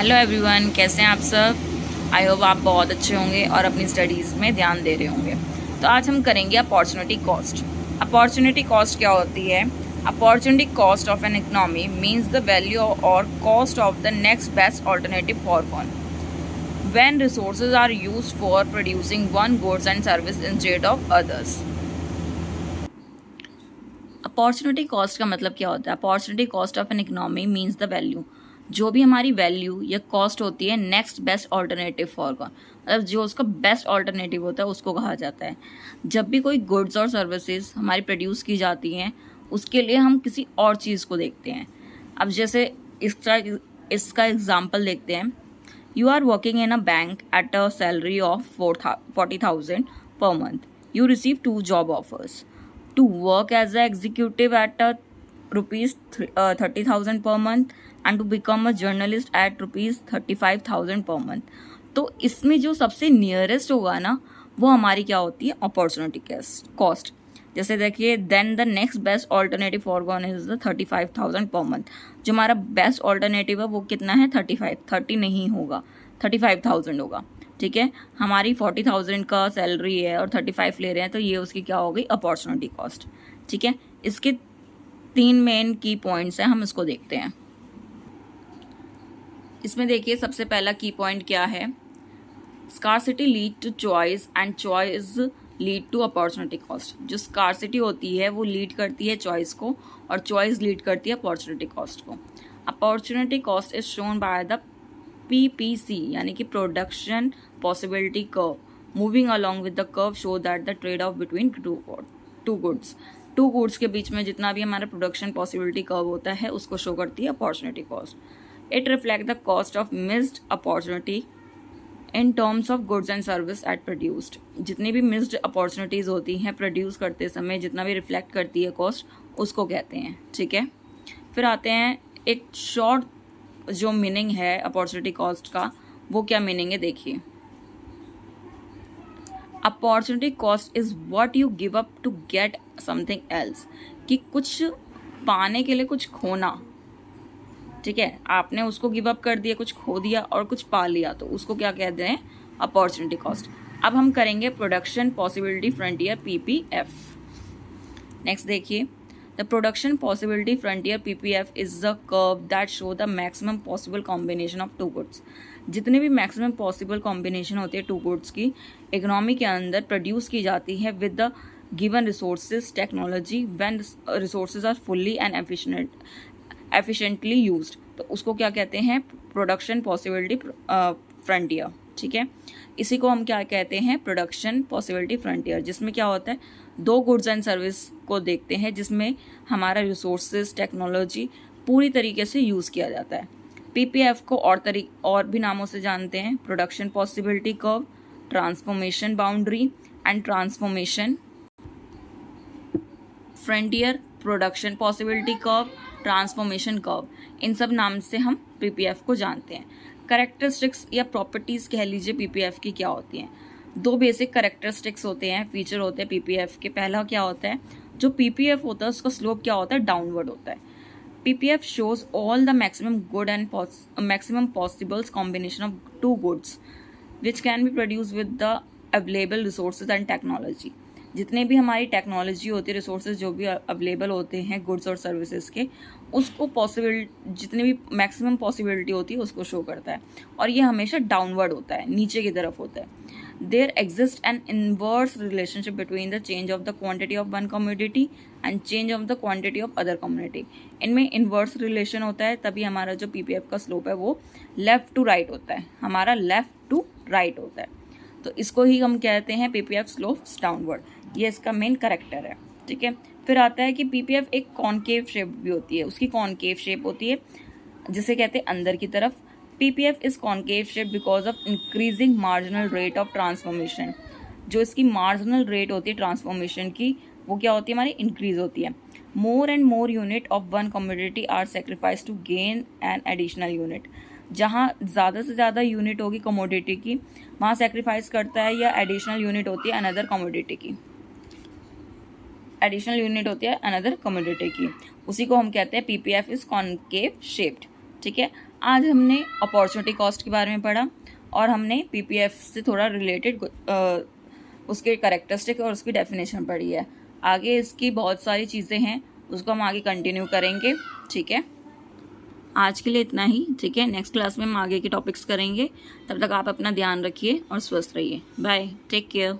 Hello everyone, कैसे हैं आप सब। आई होप आप बहुत अच्छे होंगे और अपनी स्टडीज़ में ध्यान दे रहे होंगे। तो आज हम करेंगे अपॉर्चुनिटी कॉस्ट। अपॉर्चुनिटी कॉस्ट क्या होती है? Opportunity cost of an economy means the value और cost of the next best alternative for one when resources are used for producing one goods and service instead of others। Opportunity cost का मतलब क्या होता है? Opportunity cost of an economy means the value, जो भी हमारी value या cost होती है next best alternative for one, मतलब जो उसका बेस्ट ऑल्टरनेटिव होता है उसको कहा जाता है। जब भी कोई गुड्स और सर्विसेज हमारी प्रोड्यूस की जाती हैं उसके लिए हम किसी और चीज़ को देखते हैं। अब जैसे इसका एग्जाम्पल देखते हैं। You are working in a bank at a salary of 40,000 per month. You receive 2 job offers. To work as an executive at rupees 30,000 per month and to become a journalist at rupees 35,000 per month। तो इसमें जो सबसे nearest होगा ना वो हमारी क्या होती है? Opportunity cost. जैसे देखिए, then the next best alternative for one is the 35,000 per month. जो हमारा बेस्ट ऑल्टरनेटिव है वो कितना है? 30 नहीं होगा, 35,000 होगा। ठीक है, हमारी 40,000 का सैलरी है और 35 ले रहे हैं, तो ये उसकी क्या हो गई? Opportunity cost. ठीक है, इसके 3 मेन की पॉइंट्स हैं, हम इसको देखते हैं। इसमें देखिए, सबसे पहला की पॉइंट क्या है? Scarcity lead to choice and choice lead to opportunity cost. जो स्कार्सिटी होती है वो लीड करती है चॉइस को और चॉइस लीड करती है अपॉर्चुनिटी कॉस्ट को। Opportunity cost is shown by the PPC, यानी कि production possibility curve moving along with the curve show that the trade off between two goods के बीच में जितना भी हमारा प्रोडक्शन पॉसिबिलिटी कर्व होता है उसको शो करती है opportunity cost. It reflect the cost of missed opportunity in terms of goods and service eight produced. जितनी भी मिस्ड अपॉर्चुनिटीज़ होती हैं प्रोड्यूस करते समय, जितना भी रिफ्लेक्ट करती है कॉस्ट, उसको कहते हैं। ठीक है, फिर आते हैं एक शॉर्ट जो मीनिंग है अपॉर्चुनिटी कॉस्ट का, वो क्या मीनिंग है देखिए। Opportunity cost is what you give up to get something else, कि कुछ पाने के लिए कुछ खोना। ठीक है, आपने उसको गिव अप कर दिया, कुछ खो दिया और कुछ पा लिया, तो उसको क्या कहते हैं? Opportunity cost. अब हम करेंगे production possibility frontier PPF। Next देखिए, the production possibility frontier PPF is the curve that show the maximum possible combination of two goods. जितने भी मैक्सिमम पॉसिबल कॉम्बिनेशन होती है टू गुड्स की इकोनॉमी के अंदर प्रोड्यूस की जाती है with the given resources technology when resources are fully and efficiently used, तो उसको क्या कहते हैं? Production possibility frontier. ठीक है, इसी को हम क्या कहते हैं? प्रोडक्शन पॉसिबिलिटी फ्रंटियर, जिसमें क्या होता है? 2 गुड्स एंड सर्विस को देखते हैं जिसमें हमारा रिसोर्सेज टेक्नोलॉजी पूरी तरीके से यूज़ किया जाता है। PPF को और भी नामों से जानते हैं: production possibility curve, transformation boundary and transformation frontier, production possibility curve, transformation curve. इन सब नाम से हम PPF को जानते हैं। कैरेक्टरिस्टिक्स या प्रॉपर्टीज़ कह लीजिए PPF की क्या होती हैं? 2 बेसिक कैरेक्टरिस्टिक्स होते हैं, फीचर होते हैं PPF के। पहला क्या होता है? जो PPF होता है उसका स्लोप क्या होता है? डाउनवर्ड होता है। PPF shows all the maximum good and maximum possible combination of 2 goods which can be produced with the available resources and technology। जितने भी हमारी टेक्नोलॉजी होती है, रिसोर्सेज जो भी अवेलेबल होते हैं गुड्स और सर्विसेज के, उसको पॉसिबल जितनी भी मैक्सिमम पॉसिबिलिटी होती है उसको शो करता है, और ये हमेशा डाउनवर्ड होता है, नीचे की तरफ होता है। There exist an inverse relationship between the change of the quantity of one commodity and change of the quantity of other commodity. इनमें इनवर्स रिलेशन होता है, तभी हमारा जो PPF का स्लोप है वो लेफ्ट टू राइट होता है, हमारा लेफ्ट टू राइट होता है। तो इसको ही हम कहते हैं PPF स्लोप्स डाउनवर्ड। ये इसका मेन करेक्टर है। ठीक है, फिर आता है कि PPF एक कॉनकेव शेप भी होती है, उसकी कॉनकेव शेप होती है जिसे कहते हैं अंदर की तरफ। PPF is concave shape because of increasing marginal rate of transformation. जो इसकी मार्जिनल रेट होती है ट्रांसफॉर्मेशन की, वो क्या होती है? हमारी इंक्रीज होती है। More and more unit of one commodity are sacrifice to gain an additional unit. जहाँ ज़्यादा से ज़्यादा यूनिट होगी कमोडिटी की, वहाँ सेक्रीफाइस करता है, या एडिशनल यूनिट होती है अनदर कमोडिटी की, एडिशनल यूनिट होती है अनदर कमोडिटी की, उसी को हम कहते हैं PPF इज कॉनकेव शेप्ड। ठीक है, आज हमने अपॉर्चुनिटी कॉस्ट के बारे में पढ़ा और हमने पीपीएफ से थोड़ा रिलेटेड उसके कैरेक्टरिस्टिक और उसकी डेफिनेशन पढ़ी है। आगे इसकी बहुत सारी चीज़ें हैं, उसको हम आगे कंटिन्यू करेंगे। ठीक है, आज के लिए इतना ही। ठीक है, नेक्स्ट क्लास में हम आगे के टॉपिक्स करेंगे। तब तक आप अपना ध्यान रखिए और स्वस्थ रहिए। Bye, take care.